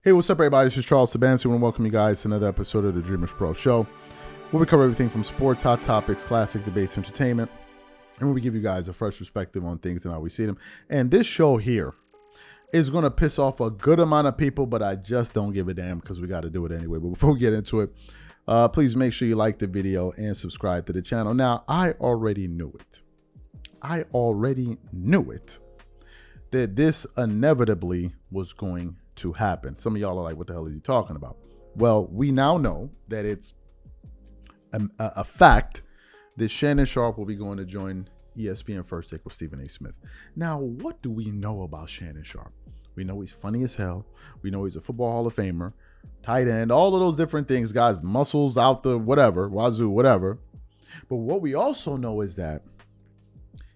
Hey, what's up, everybody? This is Charles Sabansi. I want to welcome you guys to another episode of the Dreamerspro Show, where we cover everything from sports, hot topics, classic debates, entertainment, and where we give you guys a fresh perspective on things and how we see them. And this show here is going to piss off a good amount of people, but I just don't give a damn because we got to do it anyway. But before we get into it, please make sure you like the video and subscribe to the channel. Now, I already knew it. That this inevitably was going to happen. Some of y'all are like, what the hell is he talking about? Well, we now know that it's a fact that Shannon Sharpe will be going to join ESPN First Take with Stephen A. Smith. Now, what do we know about Shannon Sharpe? We know he's funny as hell. We know he's a football Hall of Famer, tight end, all of those different things, guys, muscles out the whatever, wazoo, whatever. But what we also know is that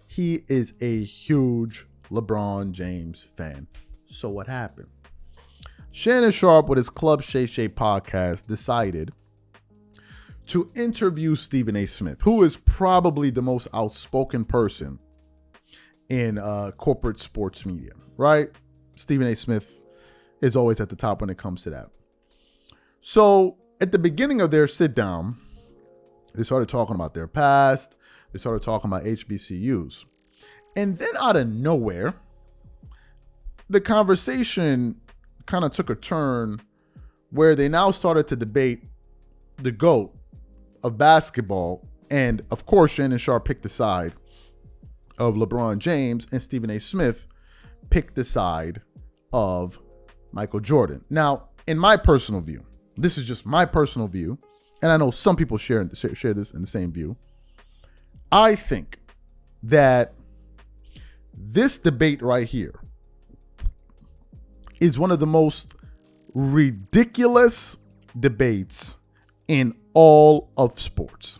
he is a huge LeBron James fan. So what happened? Shannon Sharpe, with his Club Shay Shay podcast, decided to interview Stephen A. Smith, who is probably the most outspoken person in corporate sports media, right? Stephen A. Smith is always at the top when it comes to that. So at the beginning of their sit down, they started talking about their past. They started talking about HBCUs. And then out of nowhere, the conversation kind of took a turn where they now started to debate the GOAT of basketball. And of course, Shannon Sharpe picked the side of LeBron James, and Stephen A. Smith picked the side of Michael Jordan. Now, in my personal view, this is just my personal view, and I know some people share this in the same view. I think that this debate right here is one of the most ridiculous debates in all of sports.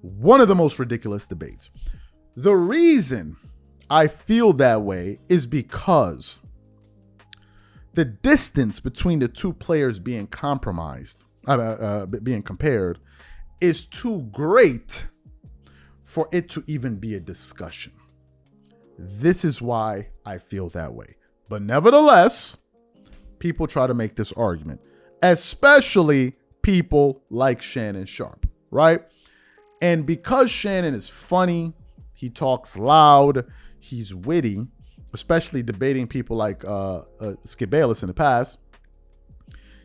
One of the most ridiculous debates. The reason I feel that way is because the distance between the two players being being compared is too great for it to even be a discussion. This is why I feel that way. But nevertheless, people try to make this argument, especially people like Shannon Sharpe, right? And because Shannon is funny, he talks loud, he's witty, especially debating people like Skip Bayless in the past,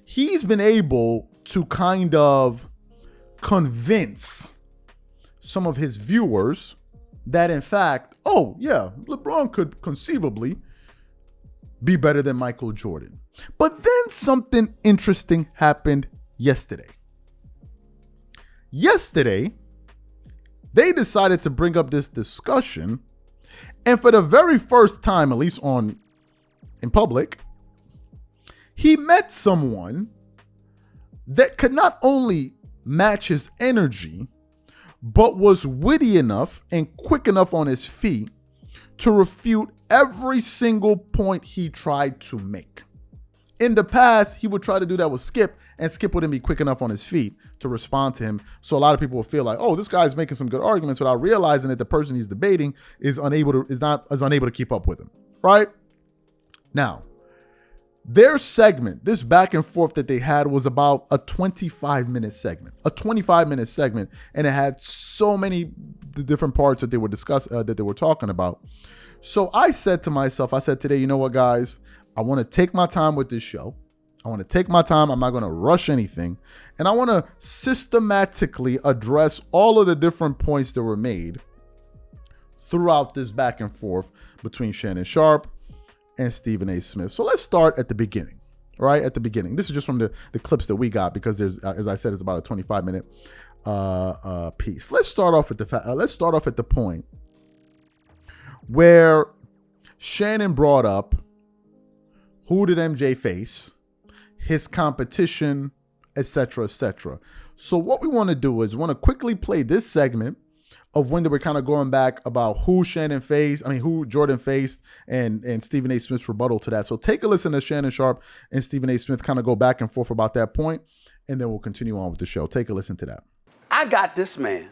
he's been able to kind of convince some of his viewers that, in fact, oh yeah, LeBron could conceivably be better than Michael Jordan. But then something interesting happened yesterday. Yesterday, they decided to bring up this discussion, and for the very first time, at least in public, he met someone that could not only match his energy, but was witty enough and quick enough on his feet to refute every single point he tried to make. In the past, he would try to do that with Skip, and Skip wouldn't be quick enough on his feet to respond to him. So a lot of people will feel like, oh, this guy's making some good arguments without realizing that the person he's debating is unable to keep up with him, right? Now, their segment, this back and forth that they had, was about a 25-minute segment. And it had so many different parts that they were talking about. So I said to myself, today, you know what, guys? I want to take my time with this show. I'm not going to rush anything. And I want to systematically address all of the different points that were made throughout this back and forth between Shannon Sharpe and Stephen A. Smith. So let's start at the beginning, right? At the beginning. This is just from the clips that we got, because there's, as I said, it's about a 25-minute piece. Let's start off at the point where Shannon brought up, who did MJ face, his competition, etc., etc. So what we want to do is quickly play this segment of when they were kind of going back about who Jordan faced, and Stephen A. Smith's rebuttal to that. So take a listen to Shannon Sharpe and Stephen A. Smith kind of go back and forth about that point, and then we'll continue on with the show. Take a listen to that. I got this man.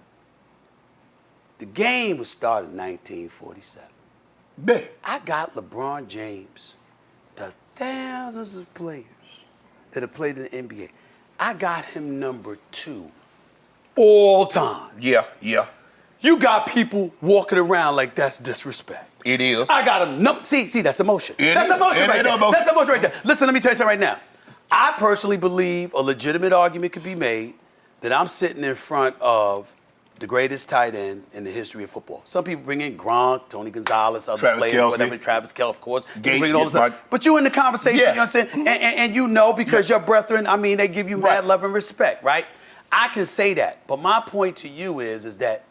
The game was started in 1947. I got LeBron James, the thousands of players that have played in the NBA. I got him number 2 all time. Yeah. You got people walking around like that's disrespect. It is. I got him number. See, that's emotion. That's emotion right there. That's emotion right there. Listen, let me tell you something right now. I personally believe a legitimate argument could be made that I'm sitting in front of the greatest tight end in the history of football. Some people bring in Gronk, Tony Gonzalez, other Travis players, Kelce. whatever, Travis Kelce, of course. Gates, Bring all this stuff. But you in the conversation, Yeah. you understand? And you know because your brethren, I mean, they give you mad love and respect, right? I can say that. But my point to you is that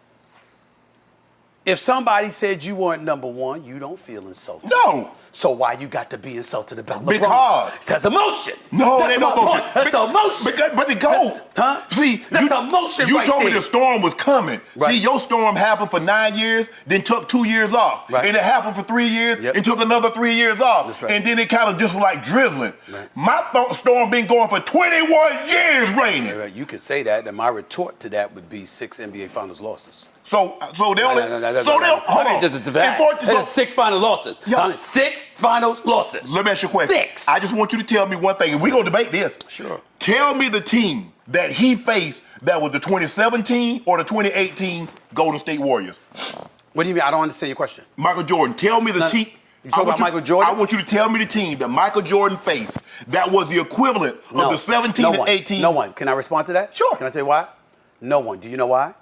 if somebody said you weren't number 1, you don't feel insulted. No. So why you got to be insulted about LeBron? Because. That's emotion. No, that's it ain't no emotion. That's emotion. But the goal. Huh? See, that's emotion you right told there. me the storm was coming. Right. See, your storm happened for 9 years, then took 2 years off. Right. And it happened for 3 years and took another 3 years off. That's right. And then it kind of just was like drizzling. Right. My storm been going for 21 years raining. Right. You could say that, and my retort to that would be 6 NBA Finals losses. So they only. Hold on. Just 6 final losses. Yeah. 6 finals losses. Let me ask you a question. 6. I just want you to tell me one thing, and we're going to debate this. Sure. Tell me the team that he faced that was the 2017 or the 2018 Golden State Warriors. What do you mean? I don't understand your question. Michael Jordan. Tell me the team. You talking about Michael Jordan? I want you to tell me the team that Michael Jordan faced that was the equivalent of the 17 and 18. No one. Can I respond to that? Sure. Can I tell you why? No one. Do you know why?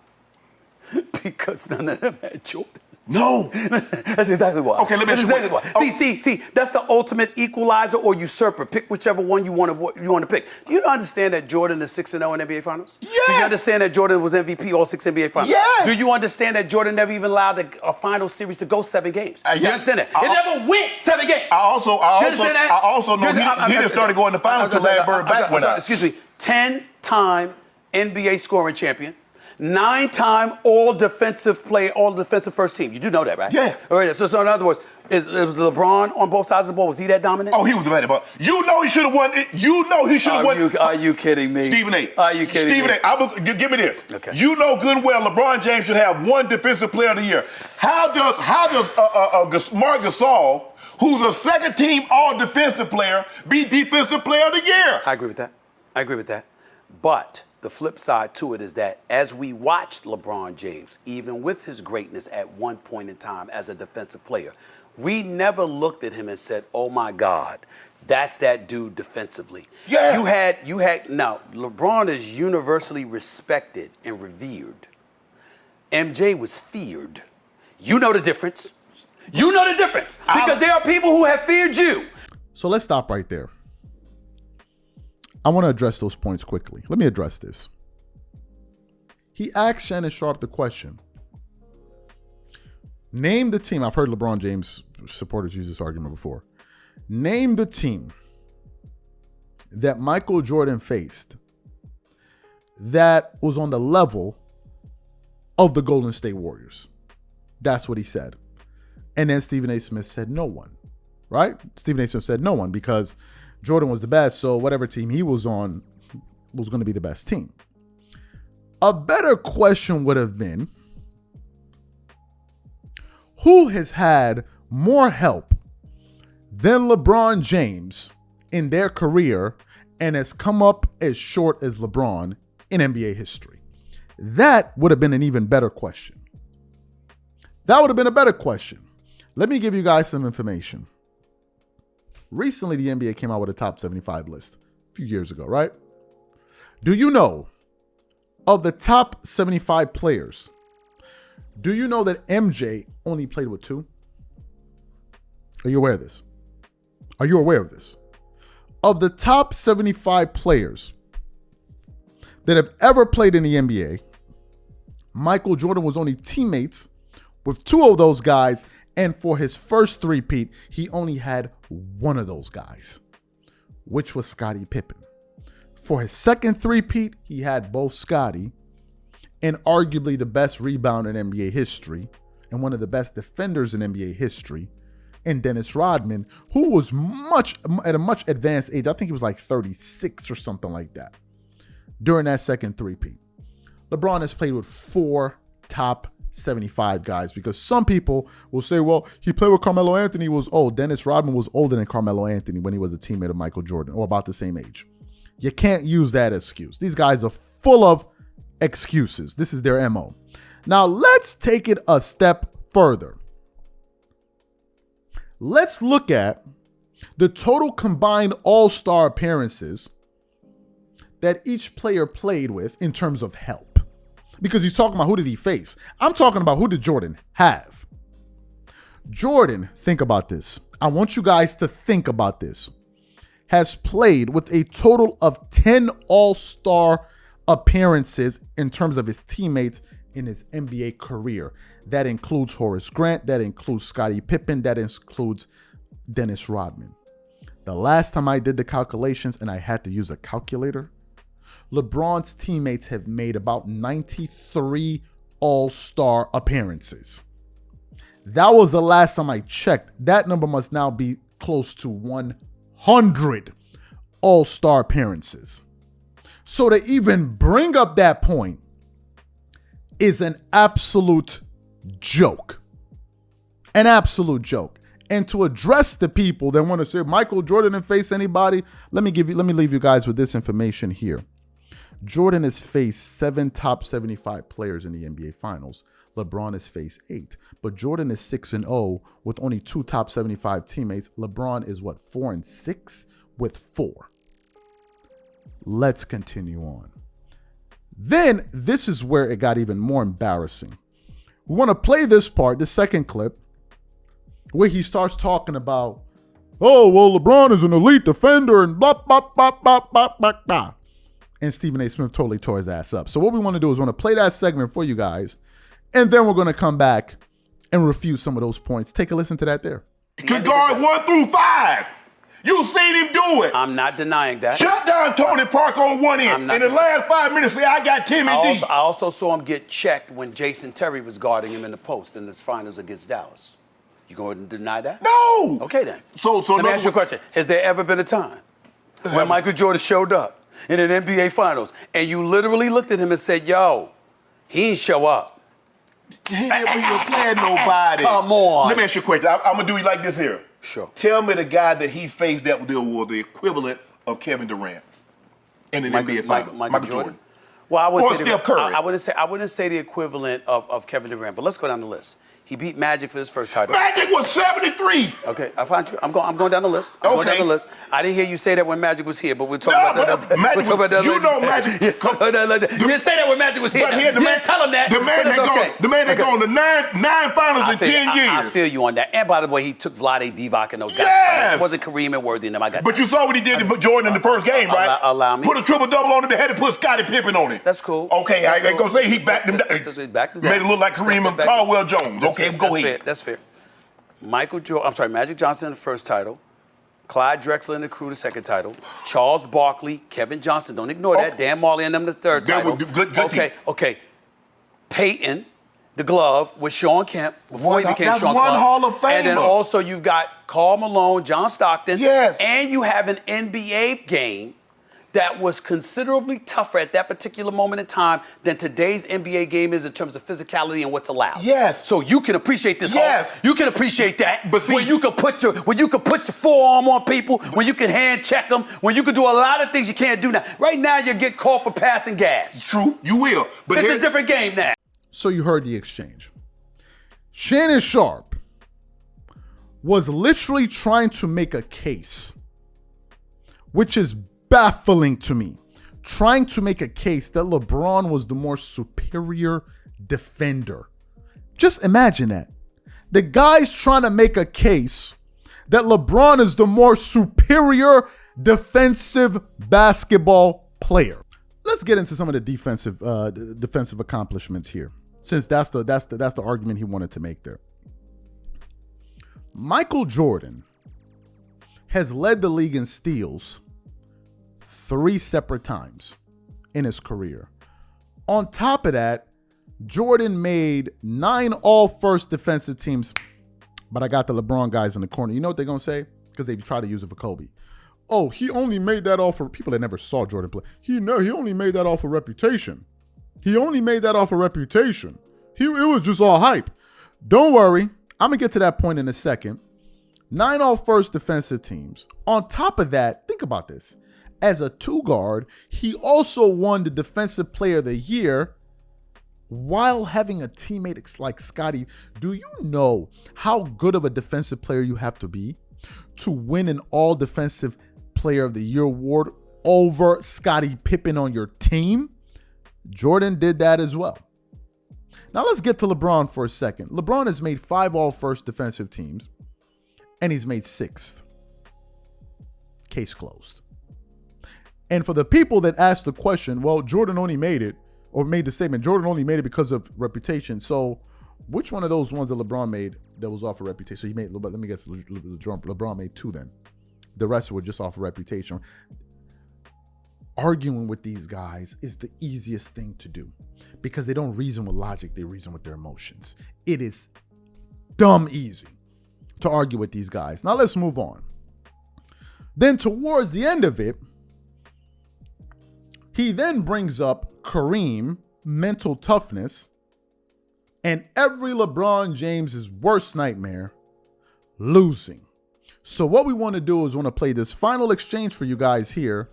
Because none of them had Jordan. No. That's exactly why. Okay, let me ask you exactly why. See, that's the ultimate equalizer or usurper. Pick whichever one you want to pick. Do you understand that Jordan is 6-0 in NBA Finals? Yes. Do you understand that Jordan was MVP all 6 NBA Finals? Yes. Do you understand that Jordan never even allowed a final series to go 7 games? Yeah. You understand that? It never went 7 games. I also know he didn't start to go in the finals until Larry Bird back went out. Excuse me. 10-time NBA scoring champion. 9-time all-defensive first team. You do know that, right? Yeah. All right, so in other words, it was LeBron on both sides of the ball. Was he that dominant? Oh, he was the better, but you know he should have won it. You know he should have won. Are you kidding me? Stephen A. Are you kidding me? Stephen A. Give me this. Okay. You know good and well LeBron James should have 1 Defensive Player of the Year. How does Marc Gasol, who's a second-team All-Defensive player, be Defensive Player of the Year? I agree with that. But the flip side to it is that as we watched LeBron James, even with his greatness at one point in time as a defensive player, we never looked at him and said, oh my God, that's that dude defensively. Yeah. Now, LeBron is universally respected and revered. MJ was feared. You know the difference. Because there are people who have feared you. So let's stop right there. I want to address those points quickly. Let me address this. He asked Shannon Sharpe the question. Name the team. I've heard LeBron James supporters use this argument before. Name the team that Michael Jordan faced that was on the level of the Golden State Warriors. That's what he said. And then Stephen A. Smith said no one, right? Stephen A. Smith said no one because Jordan was the best, so whatever team he was on was going to be the best team. A better question would have been, who has had more help than LeBron James in their career and has come up as short as LeBron in NBA history? That would have been an even better question. That would have been a better question. Let me give you guys some information. Recently, the NBA came out with a top 75 list a few years ago, right? Do you know, of the top 75 players, do you know that MJ only played with 2? Are you aware of this? Of the top 75 players that have ever played in the NBA, Michael Jordan was only teammates with 2 of those guys, and for his first three-peat, he only had 1 of those guys, which was Scottie Pippen. For his second three-peat, he had both Scottie and arguably the best rebounder in NBA history and one of the best defenders in NBA history, and Dennis Rodman, who was at a much advanced age. I think he was like 36 or something like that during that second three-peat. LeBron has played with 4 top 75 guys, because some people will say, well, he played with Carmelo Anthony, he was old. Dennis Rodman was older than Carmelo Anthony when he was a teammate of Michael Jordan, or about the same age. You can't use that excuse. These guys are full of excuses. This is their MO. Now, let's take it a step further. Let's look at the total combined all-star appearances that each player played with in terms of help. Because he's talking about who did he face. I'm talking about who did Jordan have. Jordan, think about this. I want you guys to think about this. Has played with a total of 10 all-star appearances in terms of his teammates in his NBA career. That includes Horace Grant, that includes Scottie Pippen, that includes Dennis Rodman. The last time I did the calculations and I had to use a calculator, LeBron's teammates have made about 93 all-star appearances. That was the last time I checked. That number must now be close to 100 all-star appearances. So to even bring up that point is an absolute joke. An absolute joke. And to address the people that want to say Michael Jordan didn't face anybody, let me leave you guys with this information here. Jordan has faced 7 top 75 players in the NBA Finals. LeBron has faced 8. But Jordan is 6-0 with only 2 top 75 teammates. LeBron is 4-6 with 4. Let's continue on. Then this is where it got even more embarrassing. We want to play this part, the second clip, where he starts talking about, oh, well, LeBron is an elite defender and blah, blah, blah, blah, blah, blah, blah. And Stephen A. Smith totally tore his ass up. So what we want to do is we want to play that segment for you guys, and then we're going to come back and refute some of those points. Take a listen to that there. Could guard 1 through 5. You seen him do it. I'm not denying that. Shut down Tony Parker on one end. In the last 5 minutes, say, I got Timmy D. I also saw him get checked when Jason Terry was guarding him in the post in his finals against Dallas. You going to deny that? No. Okay, then. So let me ask you a question. Has there ever been a time when Michael Jordan showed up in an NBA Finals and you literally looked at him and said, yo, he ain't show up? He didn't even play nobody. Come on. Let me ask you a question. I'm going to do you like this here. Sure. Tell me the guy that he faced that was the equivalent of Kevin Durant in the NBA Finals. Michael Jordan. Well, I would or say Steph Curry. I wouldn't say the equivalent of Kevin Durant, but let's go down the list. He beat Magic for his first title. Magic was 73. Okay, I find you. I'm going down the list. Going down the list. I didn't hear you say that when Magic was here, but we'll talk about that. We'll talk about that later. You know Magic. You didn't say that when Magic was here. You didn't tell him that. The man that gone to nine finals in 10 years. I feel you on that. And by the way, he took Vlade Divac and those guys. Yes. It wasn't Kareem and Worthy and them. I got. But you saw what he did to Jordan in the first game, right? Allow me. Put a triple-double on him. They had to put Scottie Pippen on it. That's cool. Okay, I ain't gonna say he backed him down. Made it look like Kareem and Caldwell Jones. Okay, go ahead. That's fair. Magic Johnson in the first title. Clyde Drexler and the crew the second title. Charles Barkley, Kevin Johnson. Don't ignore that. Dan Marley and them the third title. Good team. Okay. Peyton, the glove with Sean Kemp before he became Sean Kemp. That's one Hall of Famer. And then also you've got Karl Malone, John Stockton. Yes. And you have an NBA game that was considerably tougher at that particular moment in time than today's NBA game is in terms of physicality and what's allowed. Yes. So you can appreciate this. Yes. You can appreciate that. But see, when you can put your forearm on people, when you can hand check them, when you can do a lot of things you can't do now. Right now you get called for passing gas. True, you will. But it's a different game now. So you heard the exchange. Shannon Sharpe was literally trying to make a case, which is baffling to me, trying to make a case that LeBron was the more superior defender. Just imagine that. The guy's trying to make a case that LeBron is the more superior defensive basketball player. Let's get into some of the defensive accomplishments here, since that's the argument he wanted to make there. Michael Jordan has led the league in steals 3 separate times in his career. On top of that, Jordan made 9 all-first defensive teams, but I got the LeBron guys in the corner. You know what they're going to say? Because they try to use it for Kobe. Oh, he only made that off for people that never saw Jordan play. He only made that off of reputation. He only made that off of reputation. It was just all hype. Don't worry. I'm going to get to that point in a second. 9 all-first defensive teams. On top of that, think about this. As a 2-guard, he also won the Defensive Player of the Year while having a teammate like Scottie. Do you know how good of a defensive player you have to be to win an All-Defensive Player of the Year award over Scottie Pippen on your team? Jordan did that as well. Now let's get to LeBron for a second. LeBron has made 5 all-first defensive teams, and he's made 6th. Case closed. And for the people that asked the question, well, Jordan only made it, or made the statement, Jordan only made it because of reputation. So which one of those ones that LeBron made that was off of reputation? So he made, let me guess, LeBron made 2 then. The rest were just off of reputation. Arguing with these guys is the easiest thing to do because they don't reason with logic, they reason with their emotions. It is dumb easy to argue with these guys. Now let's move on. Then towards the end of it, he then brings up Kareem, mental toughness, and every LeBron James's worst nightmare, losing. So what we want to do is want to play this final exchange for you guys here,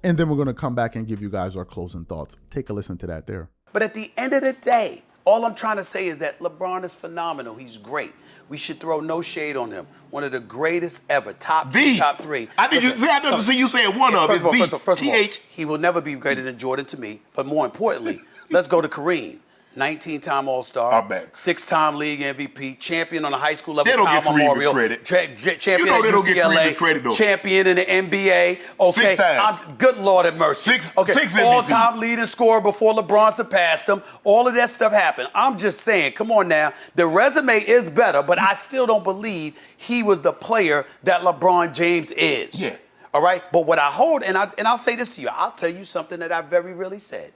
and then we're going to come back and give you guys our closing thoughts. Take a listen to that there. But at the end of the day, all I'm trying to say is that LeBron is phenomenal. He's great. We should throw no shade on him. One of the greatest ever. Top 3. I didn't see you saying one of it. First of all, he will never be greater than Jordan to me. But more importantly, let's go to Kareem. 19-time All-Star, 6-time league MVP, champion on a high school level. They don't get Kareem credit. Champion in UCLA, champion in the NBA. Okay, 6 times. Good Lord have mercy. Six all-time leading scorer before LeBron surpassed him. All of that stuff happened. I'm just saying, come on now. The resume is better, but I still don't believe he was the player that LeBron James is. Yeah. All right? But what I hold, and I'll say this to you. I'll tell you something that I very rarely said.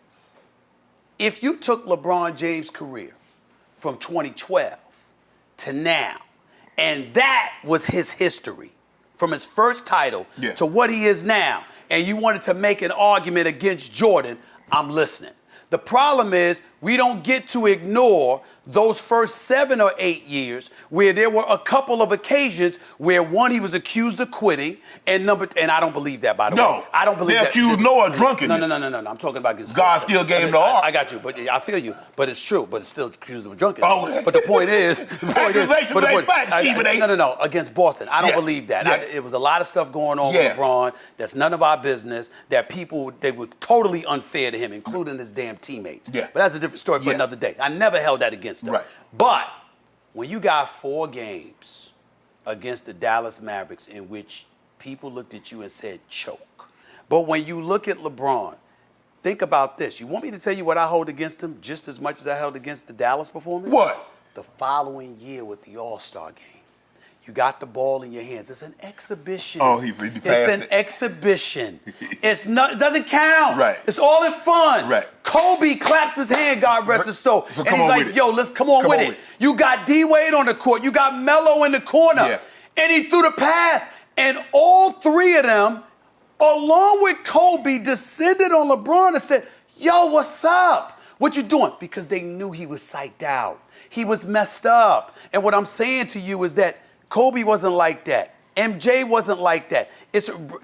If you took LeBron James' career from 2012 to now, and that was his history, from his first title to what he is now, and you wanted to make an argument against Jordan, I'm listening. The problem is we don't get to ignore those first 7 or 8 years where there were a couple of occasions where one, he was accused of quitting, and I don't believe that, by the way. I don't believe that. They accused Noah of drunkenness. No. I'm talking about his God still gave him the art. I got you, but I feel you. But it's true, but it's still accused of drunkenness. Okay. But the point is, no, against Boston. I don't believe that. It was a lot of stuff going on with LeBron that's none of our business, that people, they were totally unfair to him, including his damn teammates. Yeah. But that's a different story for another day. I never held that against him. Right. But when you got 4 games against the Dallas Mavericks in which people looked at you and said choke. But when you look at LeBron, think about this. You want me to tell you what I hold against him just as much as I held against the Dallas performance? What? The following year with the All-Star game. You got the ball in your hands. It's an exhibition. Oh, he passed It's an exhibition. It doesn't count. Right. It's all in fun. Right. Kobe claps his hand, God rest his soul. So and come he's on like, with it. yo, let's come on with it. You got D-Wade on the court. You got Melo in the corner. Yeah. And he threw the pass. And all 3 of them, along with Kobe, descended on LeBron and said, yo, what's up? What you doing? Because they knew he was psyched out. He was messed up. And what I'm saying to you is that Kobe wasn't like that. MJ wasn't like that.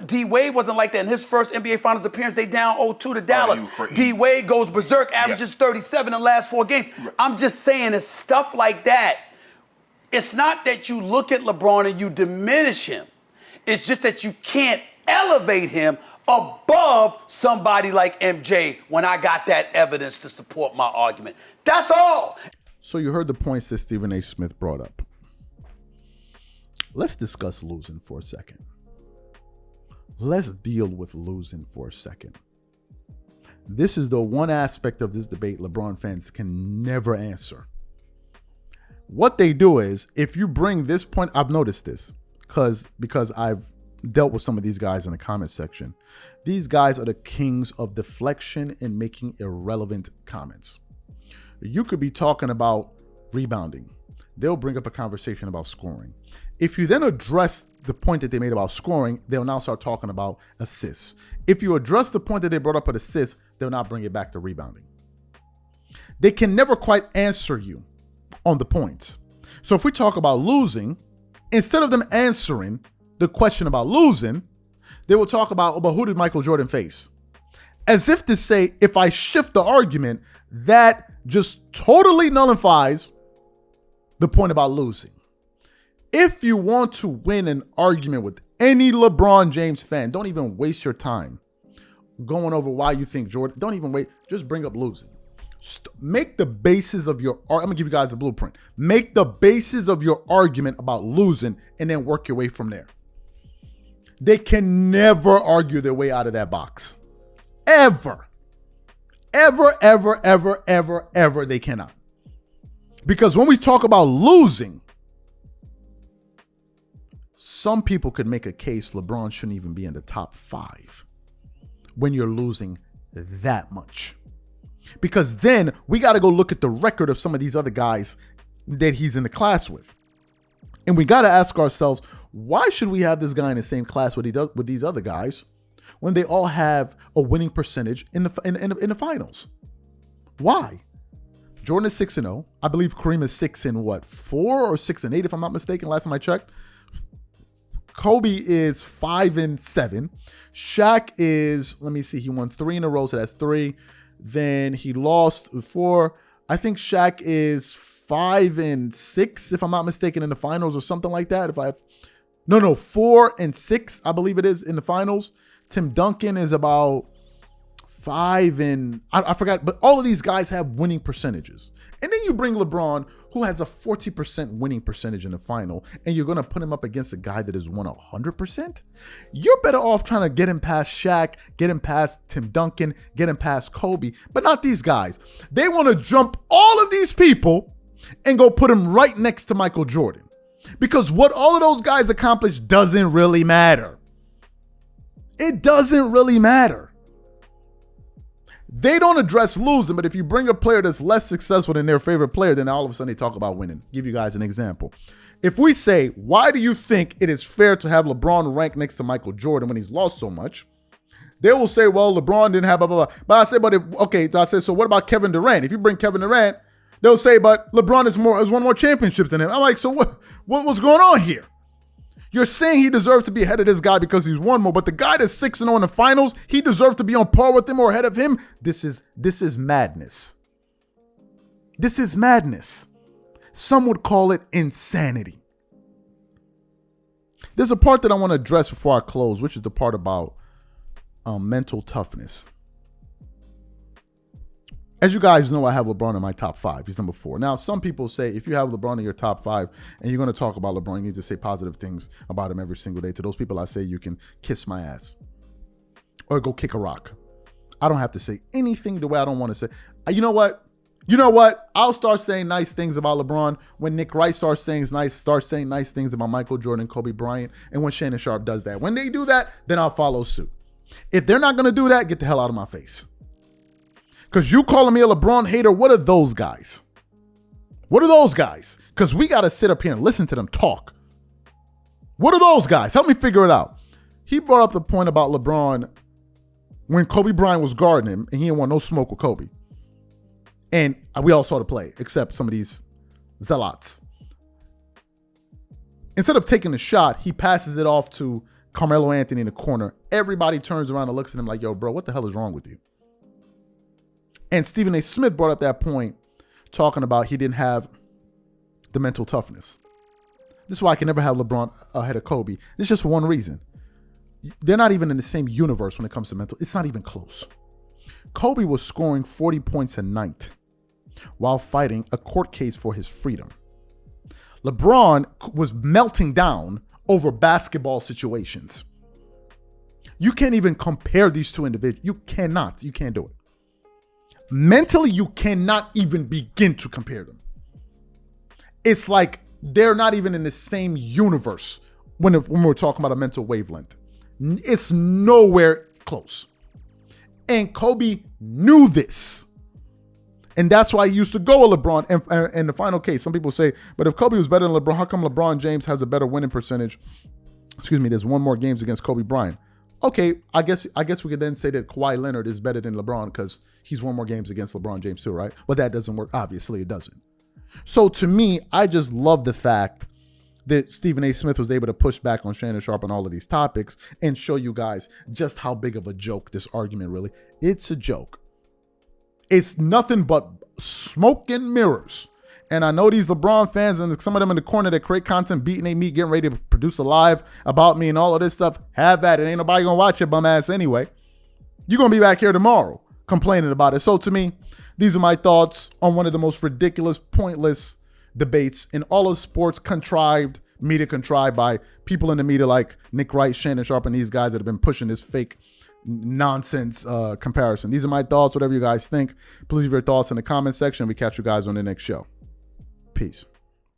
D-Wade wasn't like that. In his first NBA Finals appearance, they down 0-2 to Dallas. D-Wade goes berserk, averages 37 in the last 4 games. Right. I'm just saying it's stuff like that. It's not that you look at LeBron and you diminish him. It's just that you can't elevate him above somebody like MJ when I got that evidence to support my argument. That's all. So you heard the points that Stephen A. Smith brought up. Let's discuss losing for a second. Let's deal with losing for a second. This is the one aspect of this debate LeBron fans can never answer. What they do is, if you bring this point, I've noticed this because I've dealt with some of these guys in the comment section. These guys are the kings of deflection and making irrelevant comments. You could be talking about rebounding. They'll bring up a conversation about scoring. If you then address the point that they made about scoring, they'll now start talking about assists. If you address the point that they brought up at assists, they'll now bring it back to rebounding. they can never quite answer you on the points. So if we talk about losing, instead of them answering the question about losing, they will talk about, but who did Michael Jordan face? As if to say, if I shift the argument, that just totally nullifies the point about losing. If you want to win an argument with any LeBron James fan, don't even waste your time going over why you think Jordan. Don't even wait. Just bring up losing. Make the basis of your. I'm gonna give you guys a blueprint. Make the basis of your argument about losing, and then work your way from there. They can never argue their way out of that box. Ever. Ever, they cannot. Because when we talk about losing, some people could make a case LeBron shouldn't even be in the top 5 when you're losing that much. Because then we got to go look at the record of some of these other guys that he's in the class with. And we got to ask ourselves, why should we have this guy in the same class with these other guys when they all have a winning percentage in the finals? Why? Jordan is 6-0. I believe Kareem is 6-4 or 6-8, if I'm not mistaken. Last time I checked. Kobe is 5-7. Shaq is, let me see, he won 3 in a row, so that's 3. Then he lost 4. I think Shaq is 5-6, if I'm not mistaken, in the finals or something like that. 4-6, I believe it is, in the finals. Tim Duncan is about 5 and I forgot, but all of these guys have winning percentages. And then you bring LeBron, who has a 40% winning percentage in the final, and you're going to put him up against a guy that has won 100%? You're better off trying to get him past Shaq, get him past Tim Duncan, get him past Kobe, but not these guys. They want to jump all of these people and go put him right next to Michael Jordan. Because what all of those guys accomplished doesn't really matter. It doesn't really matter. They don't address losing, but if you bring a player that's less successful than their favorite player, then all of a sudden they talk about winning. Give you guys an example. If we say, why do you think it is fair to have LeBron ranked next to Michael Jordan when he's lost so much? They will say, well, LeBron didn't have blah, blah, blah. But I said, so what about Kevin Durant? If you bring Kevin Durant, they'll say, but LeBron has won more championships than him. I'm like, so what was going on here? You're saying he deserves to be ahead of this guy because he's won more, but the guy that's 6-0 in the finals, he deserves to be on par with him or ahead of him. This is madness. This is madness. Some would call it insanity. There's a part that I want to address before I close, which is the part about mental toughness. As you guys know, I have LeBron in my top 5. He's number 4. Now, some people say if you have LeBron in your top 5 and you're going to talk about LeBron, you need to say positive things about him every single day. To those people, I say you can kiss my ass or go kick a rock. I don't have to say anything the way I don't want to say. You know what? I'll start saying nice things about LeBron when Nick Wright starts saying nice things about Michael Jordan, Kobe Bryant, and when Shannon Sharpe does that. When they do that, then I'll follow suit. If they're not going to do that, get the hell out of my face. Because you calling me a LeBron hater, what are those guys? What are those guys? Because we got to sit up here and listen to them talk. What are those guys? Help me figure it out. He brought up the point about LeBron when Kobe Bryant was guarding him and he didn't want no smoke with Kobe. And we all saw the play, except some of these zealots. Instead of taking the shot, he passes it off to Carmelo Anthony in the corner. Everybody turns around and looks at him like, yo, bro, what the hell is wrong with you? And Stephen A. Smith brought up that point, talking about he didn't have the mental toughness. This is why I can never have LeBron ahead of Kobe. There's just one reason. They're not even in the same universe when it comes to mental. It's not even close. Kobe was scoring 40 points a night while fighting a court case for his freedom. LeBron was melting down over basketball situations. You can't even compare these two individuals. You cannot. You can't do it. Mentally, you cannot even begin to compare them. It's like they're not even in the same universe when we're talking about a mental wavelength. It's nowhere close. And Kobe knew this. And that's why he used to go with LeBron. And in the final case, some people say, but if Kobe was better than LeBron, how come LeBron James has a better winning percentage? There's one more games against Kobe Bryant. Okay, I guess we could then say that Kawhi Leonard is better than LeBron because he's won more games against LeBron James too, right? But that doesn't work. Obviously, it doesn't. So to me, I just love the fact that Stephen A. Smith was able to push back on Shannon Sharpe on all of these topics and show you guys just how big of a joke this argument really. It's a joke. It's nothing but smoke and mirrors. And I know these LeBron fans and some of them in the corner that create content, beating their meat, getting ready to produce a live about me and all of this stuff. Have at it. Ain't nobody gonna watch your bum ass anyway. You're gonna be back here tomorrow complaining about it. So to me, these are my thoughts on one of the most ridiculous, pointless debates in all of sports, contrived by people in the media like Nick Wright, Shannon Sharpe, and these guys that have been pushing this fake nonsense comparison. These are my thoughts. Whatever you guys think, please leave your thoughts in the comment section. We catch you guys on the next show. Peace.